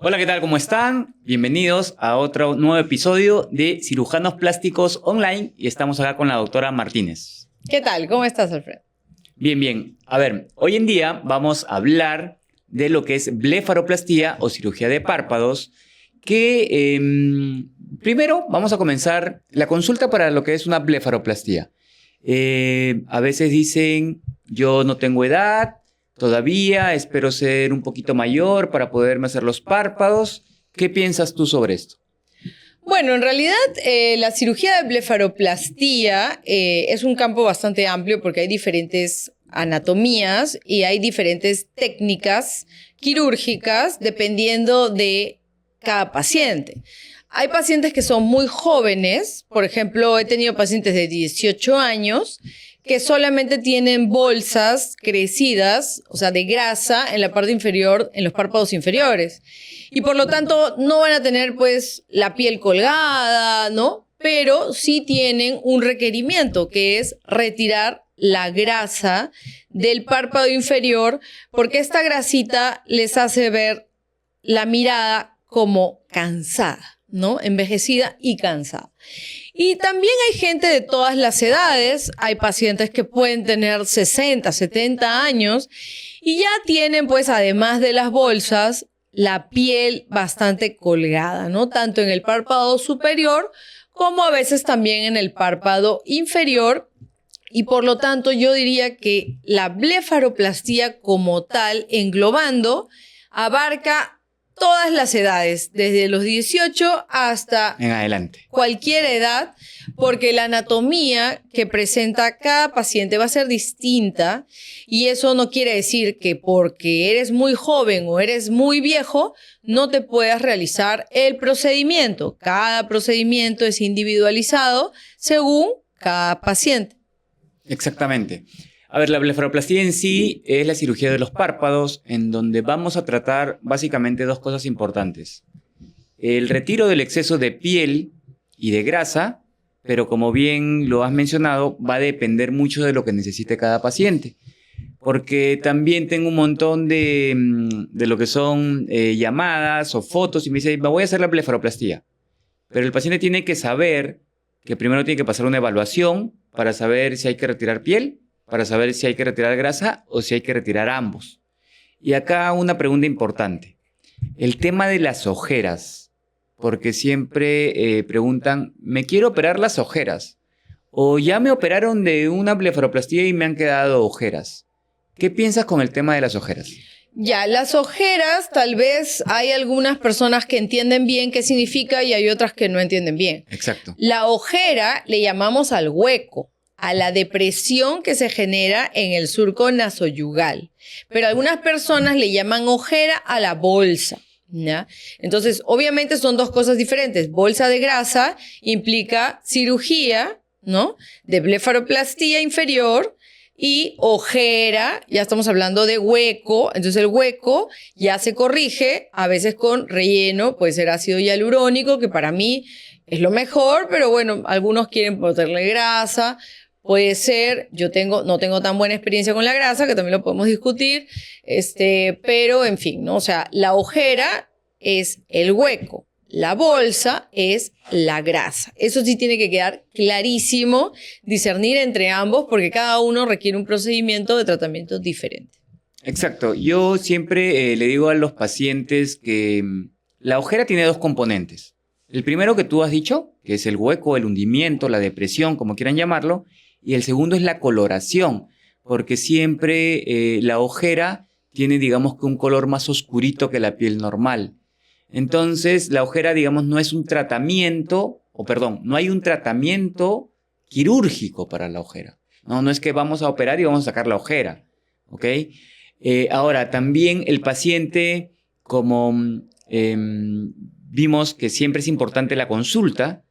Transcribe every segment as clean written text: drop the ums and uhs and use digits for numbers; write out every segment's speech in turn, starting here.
Hola, ¿qué tal? ¿Cómo están? Bienvenidos a otro nuevo episodio de Cirujanos Plásticos Online y estamos acá con la doctora Martínez. ¿Qué tal? ¿Cómo estás, Alfredo? Bien, bien. A ver, hoy en día vamos a hablar de lo que es blefaroplastía o cirugía de párpados, que primero vamos a comenzar la consulta para lo que es una blefaroplastía. A veces dicen, yo no tengo edad todavía, espero ser un poquito mayor para poderme hacer los párpados. ¿Qué piensas tú sobre esto? Bueno, en realidad la cirugía de blefaroplastía es un campo bastante amplio porque hay diferentes anatomías y hay diferentes técnicas quirúrgicas dependiendo de cada paciente. Hay pacientes que son muy jóvenes, por ejemplo, he tenido pacientes de 18 años que solamente tienen bolsas crecidas, o sea, de grasa en la parte inferior, en los párpados inferiores. Y por lo tanto no van a tener pues la piel colgada, ¿no? Pero sí tienen un requerimiento que es retirar la grasa del párpado inferior porque esta grasita les hace ver la mirada como cansada, ¿no? Envejecida y cansada. Y también hay gente de todas las edades, hay pacientes que pueden tener 60, 70 años y ya tienen pues además de las bolsas la piel bastante colgada, ¿no? Tanto en el párpado superior como a veces también en el párpado inferior. Y por lo tanto yo diría que la blefaroplastía como tal, englobando, abarca todas las edades, desde los 18 hasta En adelante. cualquier edad, porque la anatomía que presenta cada paciente va a ser distinta y eso no quiere decir que porque eres muy joven o eres muy viejo no te puedas realizar el procedimiento. Cada procedimiento es individualizado según cada paciente. Exactamente. A ver, la blefaroplastía en sí es la cirugía de los párpados, en donde vamos a tratar básicamente dos cosas importantes. El retiro del exceso de piel y de grasa, pero como bien lo has mencionado, va a depender mucho de lo que necesite cada paciente. Porque también tengo un montón de lo que son llamadas o fotos y me dice, me voy a hacer la blefaroplastía. Pero el paciente tiene que saber que primero tiene que pasar una evaluación para saber si hay que retirar piel, para saber si hay que retirar grasa o si hay que retirar ambos. Y acá una pregunta importante. El tema de las ojeras, porque siempre preguntan, me quiero operar las ojeras, o ya me operaron de una blefaroplastía y me han quedado ojeras. ¿Qué piensas con el tema de las ojeras? Ya, las ojeras, tal vez hay algunas personas que entienden bien qué significa y hay otras que no entienden bien. Exacto. La ojera le llamamos al hueco, a la depresión que se genera en el surco nasoyugal. Pero algunas personas le llaman ojera a la bolsa, ¿ya? Entonces, obviamente son dos cosas diferentes. Bolsa de grasa implica cirugía, ¿no? De blefaroplastía inferior y ojera, ya estamos hablando de hueco. Entonces, el hueco ya se corrige, a veces con relleno, puede ser ácido hialurónico, que para mí es lo mejor, pero bueno, algunos quieren ponerle grasa. Puede ser, no tengo tan buena experiencia con la grasa, que también lo podemos discutir, pero en fin, ¿no? O sea, la ojera es el hueco, la bolsa es la grasa. Eso sí tiene que quedar clarísimo, discernir entre ambos, porque cada uno requiere un procedimiento de tratamiento diferente. Exacto. Yo siempre le digo a los pacientes que la ojera tiene dos componentes. El primero que tú has dicho, que es el hueco, el hundimiento, la depresión, como quieran llamarlo, y el segundo es la coloración, porque siempre la ojera tiene, digamos, que un color más oscurito que la piel normal. Entonces, la ojera, digamos, no es un tratamiento, no hay un tratamiento quirúrgico para la ojera. No es que vamos a operar y vamos a sacar la ojera, ¿ok? Ahora, también el paciente, como vimos que siempre es importante la consulta,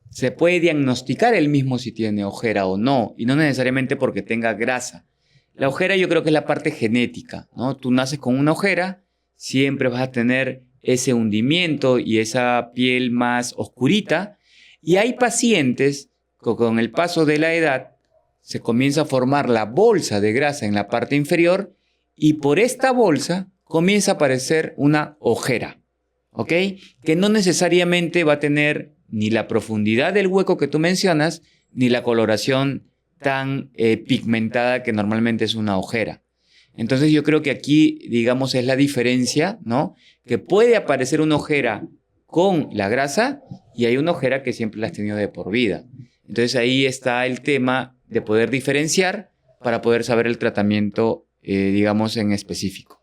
se puede diagnosticar él mismo si tiene ojera o no, y no necesariamente porque tenga grasa. La ojera yo creo que es la parte genética, ¿no? Tú naces con una ojera, siempre vas a tener ese hundimiento y esa piel más oscurita, y hay pacientes que con el paso de la edad se comienza a formar la bolsa de grasa en la parte inferior y por esta bolsa comienza a aparecer una ojera. ¿ok? Que no necesariamente va a tener ni la profundidad del hueco que tú mencionas, ni la coloración tan pigmentada que normalmente es una ojera. Entonces yo creo que aquí, digamos, es la diferencia, ¿no? Que puede aparecer una ojera con la grasa y hay una ojera que siempre la has tenido de por vida. Entonces ahí está el tema de poder diferenciar para poder saber el tratamiento, digamos, en específico.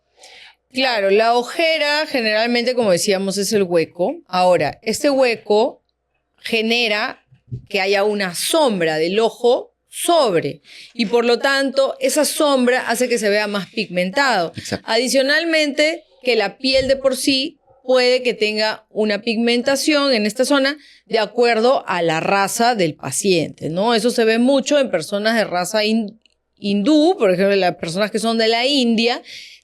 Claro, la ojera generalmente, como decíamos, es el hueco. Ahora, este hueco genera que haya una sombra del ojo sobre y por lo tanto esa sombra hace que se vea más pigmentado. Exacto. Adicionalmente, que la piel de por sí puede que tenga una pigmentación en esta zona de acuerdo a la raza del paciente, ¿no? Eso se ve mucho en personas de raza hindú, por ejemplo, las personas que son de la India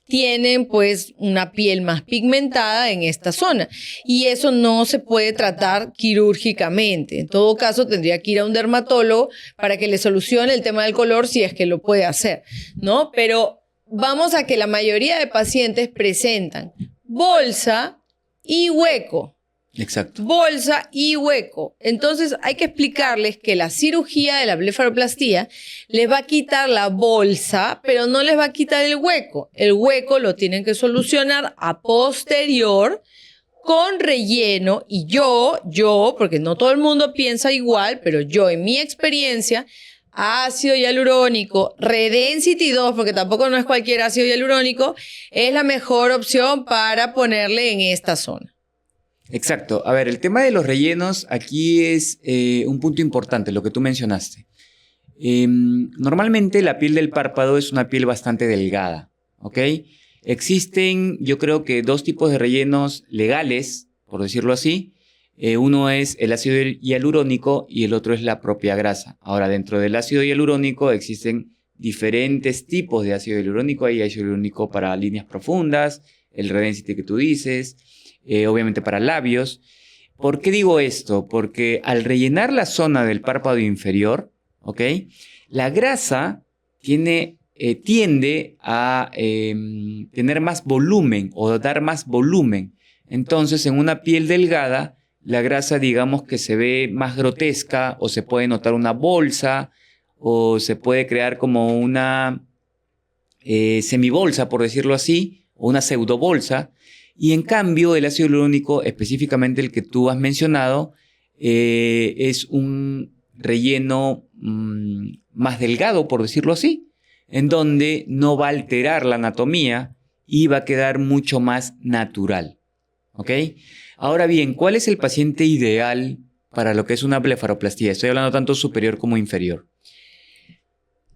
tienen pues una piel más pigmentada en esta zona y eso no se puede tratar quirúrgicamente. En todo caso tendría que ir a un dermatólogo para que le solucione el tema del color si es que lo puede hacer, ¿no? Pero vamos a que la mayoría de pacientes presentan bolsa y hueco. Exacto. Bolsa y hueco. Entonces hay que explicarles que la cirugía de la blefaroplastía les va a quitar la bolsa, pero no les va a quitar el hueco. El hueco lo tienen que solucionar a posterior con relleno y yo, porque no todo el mundo piensa igual, pero yo en mi experiencia, ácido hialurónico, Redensity 2, porque tampoco no es cualquier ácido hialurónico, es la mejor opción para ponerle en esta zona. Exacto. A ver, el tema de los rellenos aquí es un punto importante, lo que tú mencionaste. Normalmente la piel del párpado es una piel bastante delgada, ¿ok? Existen, yo creo que dos tipos de rellenos legales, por decirlo así. Uno es el ácido hialurónico y el otro es la propia grasa. Ahora, dentro del ácido hialurónico existen diferentes tipos de ácido hialurónico. Hay ácido hialurónico para líneas profundas, el Redensity que tú dices, obviamente para labios. ¿Por qué digo esto? Porque al rellenar la zona del párpado inferior, ¿ok? La grasa tiende a tener más volumen o dar más volumen. Entonces, en una piel delgada, la grasa, digamos que se ve más grotesca o se puede notar una bolsa o se puede crear como una semibolsa, por decirlo así, o una pseudobolsa. Y en cambio, el ácido hialurónico, específicamente el que tú has mencionado, es un relleno más delgado, por decirlo así, en donde no va a alterar la anatomía y va a quedar mucho más natural. ¿Ok? Ahora bien, ¿cuál es el paciente ideal para lo que es una blefaroplastía? Estoy hablando tanto superior como inferior.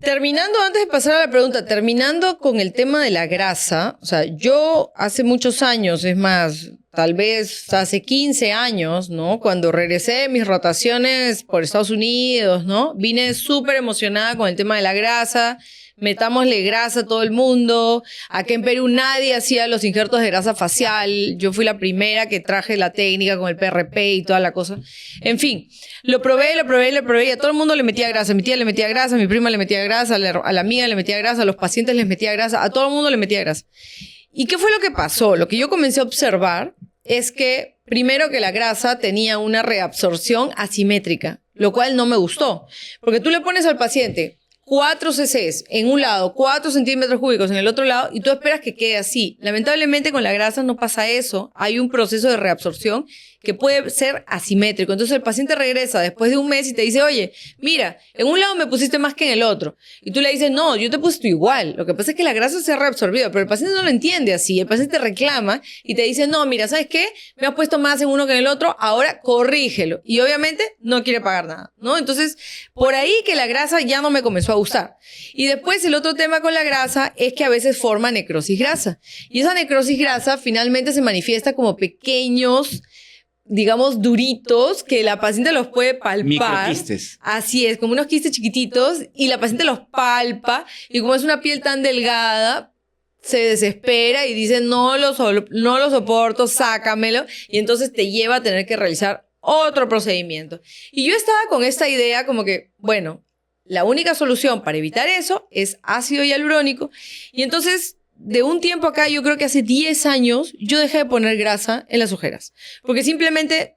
Terminando, antes de pasar a la pregunta, terminando con el tema de la grasa, o sea, yo hace muchos años, es más, tal vez hace 15 años, ¿no? Cuando regresé de mis rotaciones por Estados Unidos, ¿no? Vine súper emocionada con el tema de la grasa. Metámosle grasa a todo el mundo. Acá en Perú nadie hacía los injertos de grasa facial. Yo fui la primera que traje la técnica con el PRP y toda la cosa. En fin, lo probé y a todo el mundo le metía grasa. Mi tía le metía grasa, mi prima le metía grasa, a la amiga le metía grasa, a los pacientes les metía grasa, a todo el mundo le metía grasa. ¿Y qué fue lo que pasó? Lo que yo comencé a observar es que, primero, que la grasa tenía una reabsorción asimétrica, lo cual no me gustó. Porque tú le pones al paciente 4 cc's en un lado, 4 centímetros cúbicos en el otro lado, y tú esperas que quede así. Lamentablemente con la grasa no pasa eso. Hay un proceso de reabsorción que puede ser asimétrico. Entonces el paciente regresa después de un mes y te dice, oye, mira, en un lado me pusiste más que en el otro. Y tú le dices, no, yo te he puesto igual. Lo que pasa es que la grasa se ha reabsorbido, pero el paciente no lo entiende así. El paciente reclama y te dice, no, mira, ¿sabes qué? Me has puesto más en uno que en el otro, ahora corrígelo. Y obviamente no quiere pagar nada, ¿no? Entonces, por ahí que la grasa ya no me comenzó a gustar. Y después el otro tema con la grasa es que a veces forma necrosis grasa. Y esa necrosis grasa finalmente se manifiesta como pequeños, digamos, duritos que la paciente los puede palpar. Microquistes. Así es, como unos quistes chiquititos y la paciente los palpa y como es una piel tan delgada, se desespera y dice no lo soporto, sácamelo y entonces te lleva a tener que realizar otro procedimiento. Y yo estaba con esta idea como que, bueno, la única solución para evitar eso es ácido hialurónico y entonces de un tiempo acá, yo creo que hace 10 años, yo dejé de poner grasa en las ojeras. Porque simplemente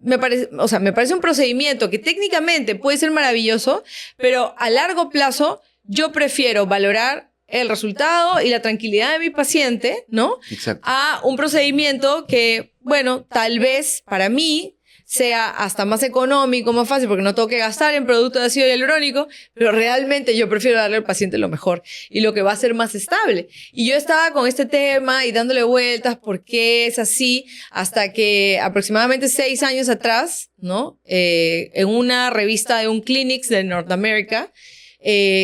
me parece un procedimiento que técnicamente puede ser maravilloso, pero a largo plazo yo prefiero valorar el resultado y la tranquilidad de mi paciente, ¿no? Exacto. A un procedimiento que, bueno, tal vez para mí sea hasta más económico, más fácil, porque no tengo que gastar en producto de ácido hialurónico, pero realmente yo prefiero darle al paciente lo mejor y lo que va a ser más estable. Y yo estaba con este tema y dándole vueltas, ¿por qué es así? Hasta que aproximadamente 6 años atrás, ¿no? En una revista de un Clinics de Norteamérica,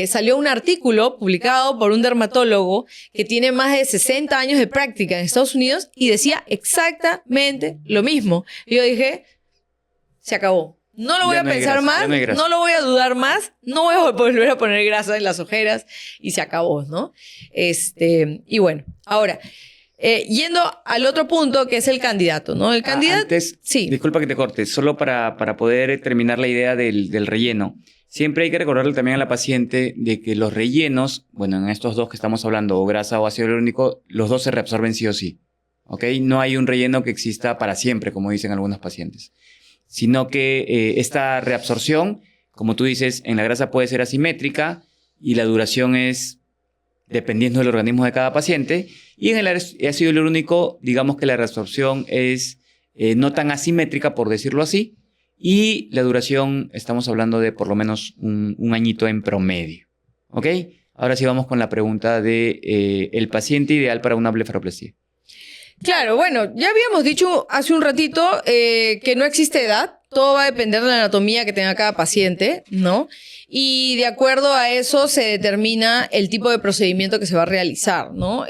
salió un artículo publicado por un dermatólogo que tiene más de 60 años de práctica en Estados Unidos y decía exactamente lo mismo. Y yo dije, se acabó. No lo voy a pensar más, no lo voy a dudar más, no voy a volver a poner grasa en las ojeras y se acabó, ¿no? Y bueno, ahora, yendo al otro punto que es el candidato, ¿no? El candidato... Antes, sí. Disculpa que te corte, solo para poder terminar la idea del relleno. Siempre hay que recordarle también a la paciente de que los rellenos, bueno, en estos dos que estamos hablando, o grasa o ácido hialurónico, los dos se reabsorben sí o sí. ¿Ok? No hay un relleno que exista para siempre, como dicen algunos pacientes. Sino que esta reabsorción, como tú dices, en la grasa puede ser asimétrica y la duración es dependiendo del organismo de cada paciente. Y en el ácido hialurónico, digamos que la reabsorción es no tan asimétrica, por decirlo así. Y la duración, estamos hablando de por lo menos un añito en promedio. ¿Ok? Ahora sí vamos con la pregunta de el paciente ideal para una blefaroplastia. Claro, bueno, ya habíamos dicho hace un ratito que no existe edad. Todo va a depender de la anatomía que tenga cada paciente, ¿no? Y de acuerdo a eso se determina el tipo de procedimiento que se va a realizar, ¿no?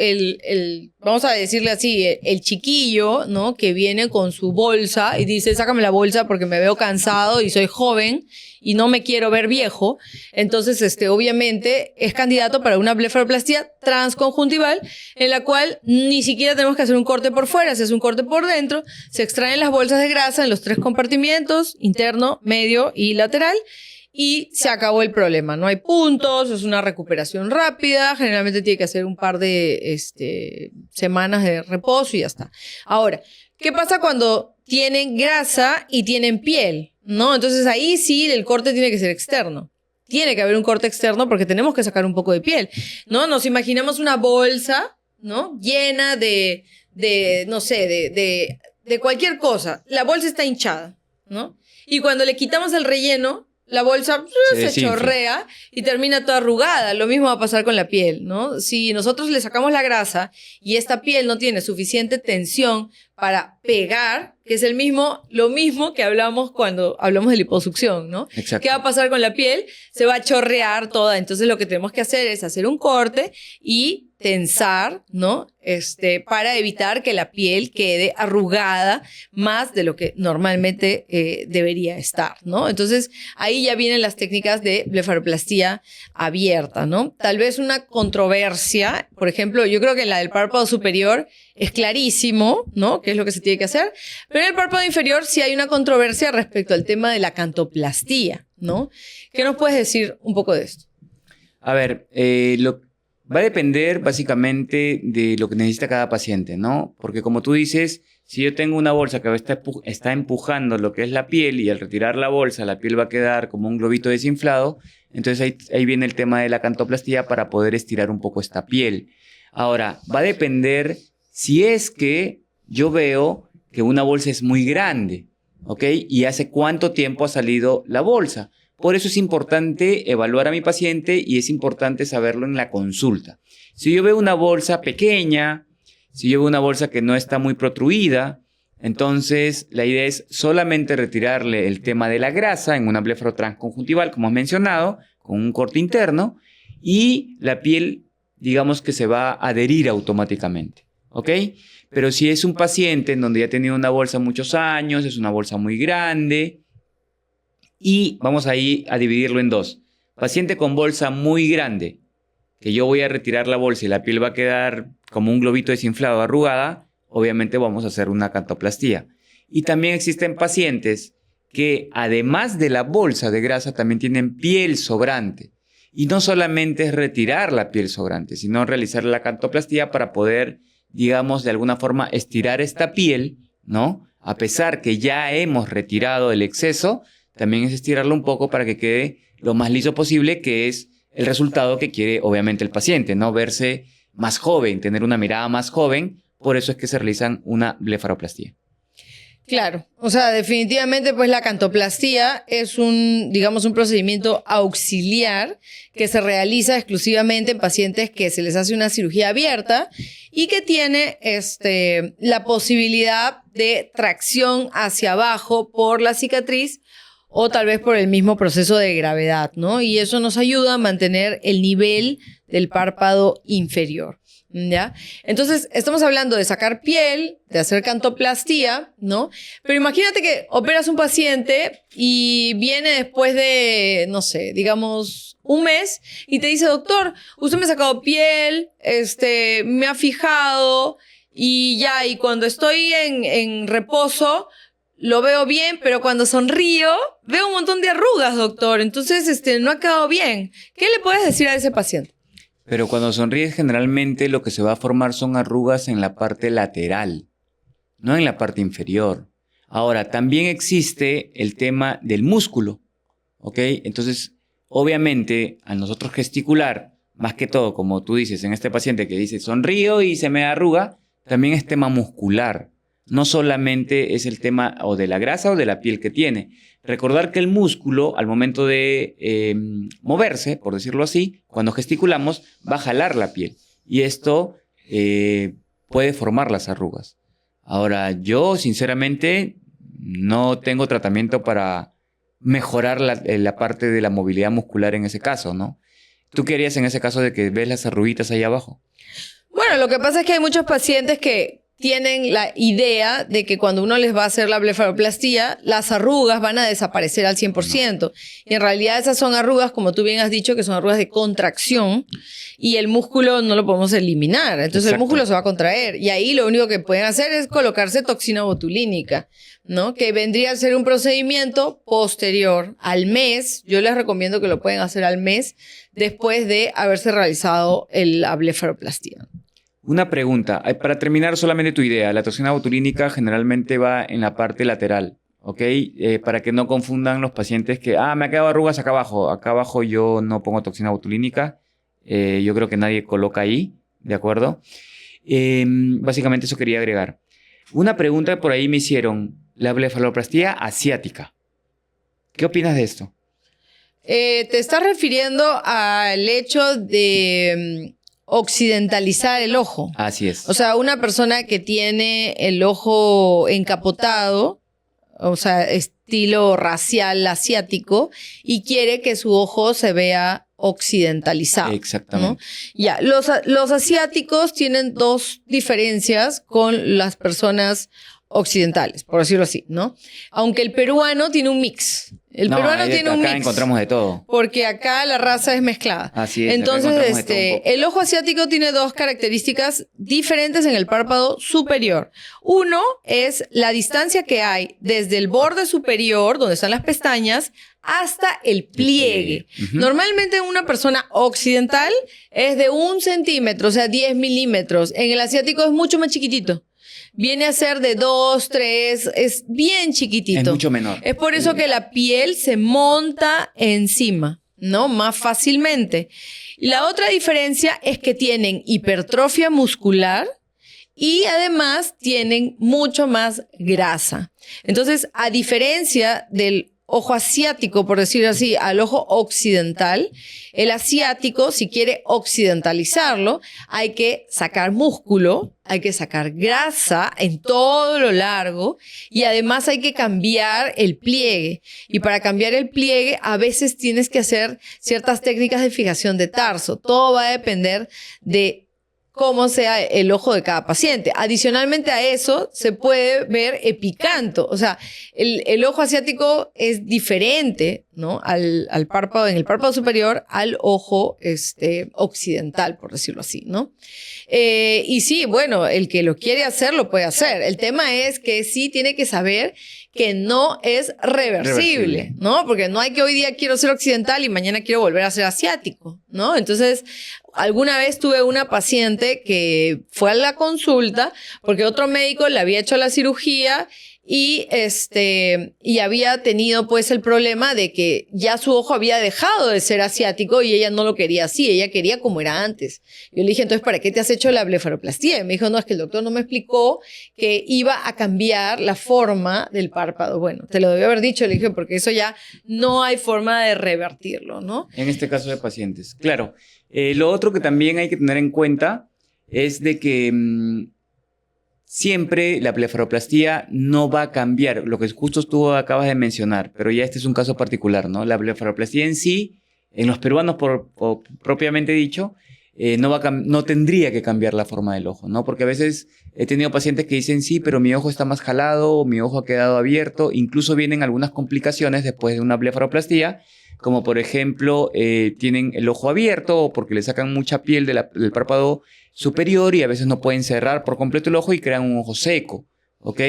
Vamos a decirle así, el chiquillo, ¿no? Que viene con su bolsa y dice, sácame la bolsa porque me veo cansado y soy joven y no me quiero ver viejo. Entonces, obviamente es candidato para una blefaroplastia transconjuntival en la cual ni siquiera tenemos que hacer un corte por fuera, se hace un corte por dentro, se extraen las bolsas de grasa en los 3 compartimientos, interno, medio y lateral, y se acabó el problema. No hay puntos, es una recuperación rápida, generalmente tiene que hacer un par de semanas de reposo y ya está. Ahora, ¿qué pasa cuando tienen grasa y tienen piel? ¿No? Entonces ahí sí el corte tiene que ser externo. Tiene que haber un corte externo porque tenemos que sacar un poco de piel, ¿no? Nos imaginamos una bolsa, ¿no? Llena de no sé, de cualquier cosa. La bolsa está hinchada, ¿no? Y cuando le quitamos el relleno, la bolsa se chorrea y termina toda arrugada. Lo mismo va a pasar con la piel, ¿no? Si nosotros le sacamos la grasa y esta piel no tiene suficiente tensión para pegar, que es lo mismo que hablamos cuando hablamos de liposucción, ¿no? Exacto. ¿Qué va a pasar con la piel? Se va a chorrear toda. Entonces lo que tenemos que hacer es hacer un corte y tensar, ¿no? Para evitar que la piel quede arrugada más de lo que normalmente debería estar, ¿no? Entonces, ahí ya vienen las técnicas de blefaroplastia abierta, ¿no? Tal vez una controversia, por ejemplo, yo creo que en la del párpado superior es clarísimo, ¿no? ¿Qué es lo que se tiene que hacer? Pero en el párpado inferior sí hay una controversia respecto al tema de la cantoplastía, ¿no? ¿Qué nos puedes decir un poco de esto? A ver, va a depender básicamente de lo que necesita cada paciente, ¿no? Porque como tú dices, si yo tengo una bolsa que está empujando lo que es la piel y al retirar la bolsa la piel va a quedar como un globito desinflado, entonces ahí viene el tema de la cantoplastía para poder estirar un poco esta piel. Ahora, va a depender si es que yo veo que una bolsa es muy grande, ¿ok? Y hace cuánto tiempo ha salido la bolsa. Por eso es importante evaluar a mi paciente y es importante saberlo en la consulta. Si yo veo una bolsa pequeña, si yo veo una bolsa que no está muy protruida, entonces la idea es solamente retirarle el tema de la grasa en una blefarotransconjuntival, como has mencionado, con un corte interno, y la piel, digamos que se va a adherir automáticamente, ¿ok? Pero si es un paciente en donde ya ha tenido una bolsa muchos años, es una bolsa muy grande, y vamos ahí a dividirlo en dos. Paciente con bolsa muy grande, que yo voy a retirar la bolsa y la piel va a quedar como un globito desinflado, arrugada, obviamente vamos a hacer una cantoplastía. Y también existen pacientes que además de la bolsa de grasa también tienen piel sobrante. Y no solamente es retirar la piel sobrante, sino realizar la cantoplastía para poder, digamos, de alguna forma estirar esta piel, ¿no? A pesar que ya hemos retirado el exceso, también es estirarlo un poco para que quede lo más liso posible, que es el resultado que quiere obviamente el paciente, ¿no? Verse más joven, tener una mirada más joven. Por eso es que se realizan una blefaroplastía. Claro, o sea, definitivamente pues la cantoplastía es un procedimiento auxiliar que se realiza exclusivamente en pacientes que se les hace una cirugía abierta y que tiene la posibilidad de tracción hacia abajo por la cicatriz o tal vez por el mismo proceso de gravedad, ¿no? Y eso nos ayuda a mantener el nivel del párpado inferior. ¿Ya? Entonces, estamos hablando de sacar piel, de hacer cantoplastía, ¿no? Pero imagínate que operas un paciente y viene después de, no sé, digamos, un mes y te dice, doctor, usted me ha sacado piel, me ha fijado y ya, y cuando estoy en reposo, lo veo bien, pero cuando sonrío, veo un montón de arrugas, doctor. Entonces, no ha quedado bien. ¿Qué le puedes decir a ese paciente? Pero cuando sonríes, generalmente lo que se va a formar son arrugas en la parte lateral, no en la parte inferior. Ahora, también existe el tema del músculo, ¿ok? Entonces, obviamente, al nosotros gesticular, más que todo, como tú dices, en este paciente que dice sonrío y se me arruga, también es tema muscular. No solamente es el tema o de la grasa o de la piel que tiene. Recordar que el músculo, al momento de moverse, por decirlo así, cuando gesticulamos, va a jalar la piel. Y esto puede formar las arrugas. Ahora, yo, sinceramente, no tengo tratamiento para mejorar la parte de la movilidad muscular en ese caso, ¿no? ¿Tú qué harías en ese caso de que ves las arruguitas ahí abajo? Bueno, lo que pasa es que hay muchos pacientes que tienen la idea de que cuando uno les va a hacer la blefaroplastía, las arrugas van a desaparecer al 100%. Y en realidad esas son arrugas, como tú bien has dicho, que son arrugas de contracción y el músculo no lo podemos eliminar. Entonces Exacto. El músculo se va a contraer y ahí lo único que pueden hacer es colocarse toxina botulínica, ¿no? Que vendría a ser un procedimiento posterior al mes. Yo les recomiendo que lo pueden hacer al mes después de haberse realizado la blefaroplastía. Una pregunta, para terminar solamente tu idea, la toxina botulínica generalmente va en la parte lateral, ¿ok? Para que no confundan los pacientes que, me ha quedado arrugas acá abajo yo no pongo toxina botulínica, yo creo que nadie coloca ahí, ¿de acuerdo? Básicamente eso quería agregar. Una pregunta por ahí me hicieron, la blefaroplastía asiática, ¿qué opinas de esto? Te estás refiriendo al hecho de occidentalizar el ojo. Así es. O sea, una persona que tiene el ojo encapotado, o sea, estilo racial asiático, y quiere que su ojo se vea occidentalizado. Exactamente. ¿No? Ya, los asiáticos tienen dos diferencias con las personas occidentales, por decirlo así, ¿no? Aunque el peruano tiene un mix. El peruano tiene un mix. Acá encontramos de todo. Porque acá la raza es mezclada. Así es. Entonces, el ojo asiático tiene dos características diferentes en el párpado superior. Uno es la distancia que hay desde el borde superior, donde están las pestañas, hasta el pliegue. Normalmente una persona occidental es de 1 centímetro, o sea, 10 milímetros. En el asiático es mucho más chiquitito. Viene a ser de 2, 3, es bien chiquitito. Es mucho menor. Es por eso que la piel se monta encima, ¿no? Más fácilmente. Y la otra diferencia es que tienen hipertrofia muscular y además tienen mucho más grasa. Entonces, a diferencia del ojo asiático, por decirlo así, al ojo occidental, el asiático, si quiere occidentalizarlo, hay que sacar músculo, hay que sacar grasa en todo lo largo y además hay que cambiar el pliegue. Y para cambiar el pliegue, a veces tienes que hacer ciertas técnicas de fijación de tarso. Todo va a depender de cómo sea el ojo de cada paciente. Adicionalmente a eso, se puede ver epicanto. O sea, el ojo asiático es diferente, ¿no? Al párpado, en el párpado superior, al ojo occidental, por decirlo así, ¿no? Y sí, bueno, el que lo quiere hacer, lo puede hacer. El tema es que sí tiene que saber que no es reversible, ¿no? Porque no hay que hoy día quiero ser occidental y mañana quiero volver a ser asiático, ¿no? Entonces, alguna vez tuve una paciente que fue a la consulta porque otro médico le había hecho la cirugía y había tenido pues el problema de que ya su ojo había dejado de ser asiático y ella no lo quería así, ella quería como era antes. Yo le dije, entonces, ¿para qué te has hecho la blefaroplastía? Y me dijo, no, es que el doctor no me explicó que iba a cambiar la forma del párpado. Bueno, te lo debió haber dicho, le dije, porque eso ya no hay forma de revertirlo, ¿no? En este caso de pacientes. Claro. Lo otro que también hay que tener en cuenta es de que siempre la blefaroplastía no va a cambiar, lo que justo tú acabas de mencionar, pero ya este es un caso particular, ¿no? La blefaroplastía en sí, en los peruanos propiamente dicho, no tendría que cambiar la forma del ojo, ¿no? Porque a veces he tenido pacientes que dicen, sí, pero mi ojo está más jalado, o mi ojo ha quedado abierto, incluso vienen algunas complicaciones después de una blefaroplastía, como por ejemplo, tienen el ojo abierto o porque le sacan mucha piel del párpado superior y a veces no pueden cerrar por completo el ojo y crean un ojo seco, ¿ok?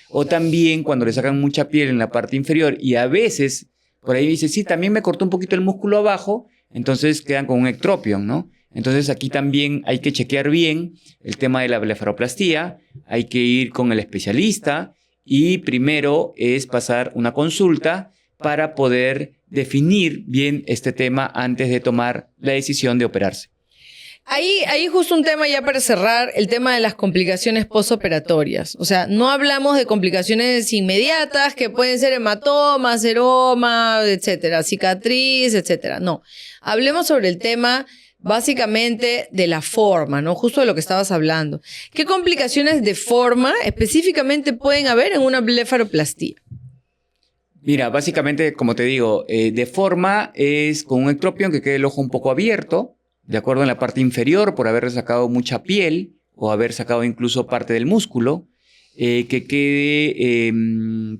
O también cuando le sacan mucha piel en la parte inferior y a veces, por ahí dice, sí, también me cortó un poquito el músculo abajo, entonces quedan con un ectropion, ¿no? Entonces aquí también hay que chequear bien el tema de la blefaroplastía, hay que ir con el especialista y primero es pasar una consulta para poder definir bien este tema antes de tomar la decisión de operarse. Ahí justo un tema ya para cerrar, el tema de las complicaciones postoperatorias. O sea, no hablamos de complicaciones inmediatas que pueden ser hematoma, seroma, etcétera, cicatriz, etcétera. No, hablemos sobre el tema básicamente de la forma, ¿no? Justo de lo que estabas hablando. ¿Qué complicaciones de forma específicamente pueden haber en una blefaroplastía? Mira, básicamente, como te digo, de forma es con un ectropion que quede el ojo un poco abierto, de acuerdo en la parte inferior por haber sacado mucha piel o haber sacado incluso parte del músculo, que quede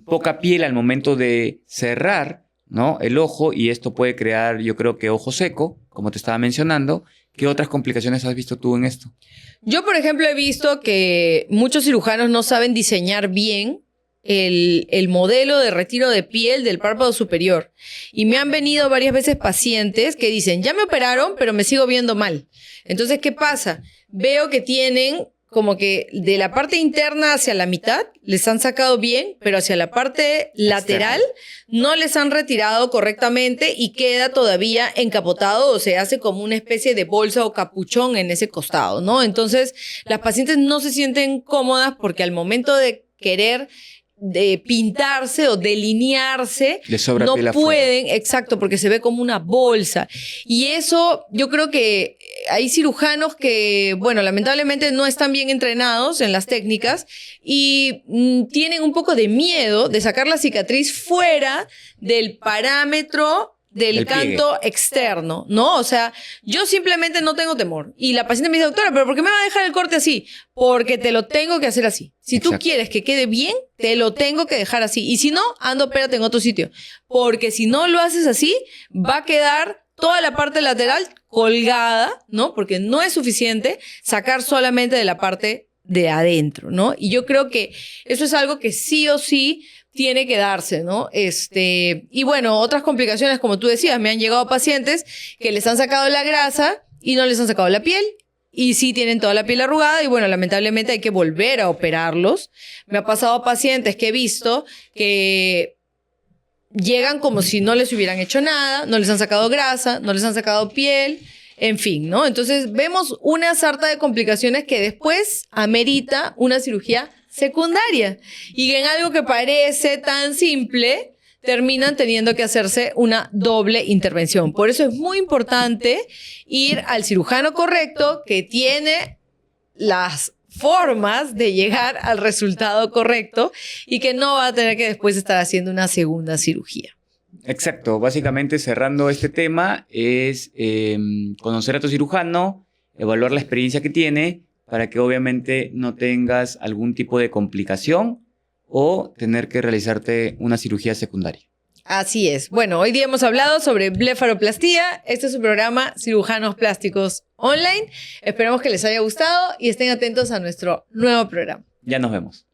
poca piel al momento de cerrar, ¿no? El ojo y esto puede crear, yo creo que ojo seco, como te estaba mencionando. ¿Qué otras complicaciones has visto tú en esto? Yo, por ejemplo, he visto que muchos cirujanos no saben diseñar bien el modelo de retiro de piel del párpado superior. Y me han venido varias veces pacientes que dicen, ya me operaron, pero me sigo viendo mal. Entonces, ¿qué pasa? Veo que tienen como que de la parte interna hacia la mitad les han sacado bien, pero hacia la parte lateral no les han retirado correctamente y queda todavía encapotado o se hace como una especie de bolsa o capuchón en ese costado, ¿no? Entonces, las pacientes no se sienten cómodas porque al momento de querer de pintarse o delinearse, no pueden, exacto, porque se ve como una bolsa. Y eso, yo creo que hay cirujanos que, bueno, lamentablemente no están bien entrenados en las técnicas y tienen un poco de miedo de sacar la cicatriz fuera del parámetro del canto externo, ¿no? O sea, yo simplemente no tengo temor. Y la paciente me dice, doctora, ¿pero por qué me va a dejar el corte así? Porque te lo tengo que hacer así. Si tú quieres que quede bien, te lo tengo que dejar así. Y si no, anda, opérate en otro sitio. Porque si no lo haces así, va a quedar toda la parte lateral colgada, ¿no? Porque no es suficiente sacar solamente de la parte de adentro, ¿no? Y yo creo que eso es algo que sí o sí tiene que darse, ¿no? Y bueno, otras complicaciones, como tú decías, me han llegado pacientes que les han sacado la grasa y no les han sacado la piel. Y sí tienen toda la piel arrugada y bueno, lamentablemente hay que volver a operarlos. Me ha pasado pacientes que he visto que llegan como si no les hubieran hecho nada, no les han sacado grasa, no les han sacado piel, en fin, ¿no? Entonces vemos una sarta de complicaciones que después amerita una cirugía secundaria y en algo que parece tan simple terminan teniendo que hacerse una doble intervención. Por eso es muy importante ir al cirujano correcto que tiene las formas de llegar al resultado correcto y que no va a tener que después estar haciendo una segunda cirugía. Exacto, básicamente cerrando este tema es conocer a tu cirujano, evaluar la experiencia que tiene para que obviamente no tengas algún tipo de complicación o tener que realizarte una cirugía secundaria. Así es. Bueno, hoy día hemos hablado sobre blefaroplastía. Este es su programa Cirujanos Plásticos Online. Esperamos que les haya gustado y estén atentos a nuestro nuevo programa. Ya nos vemos.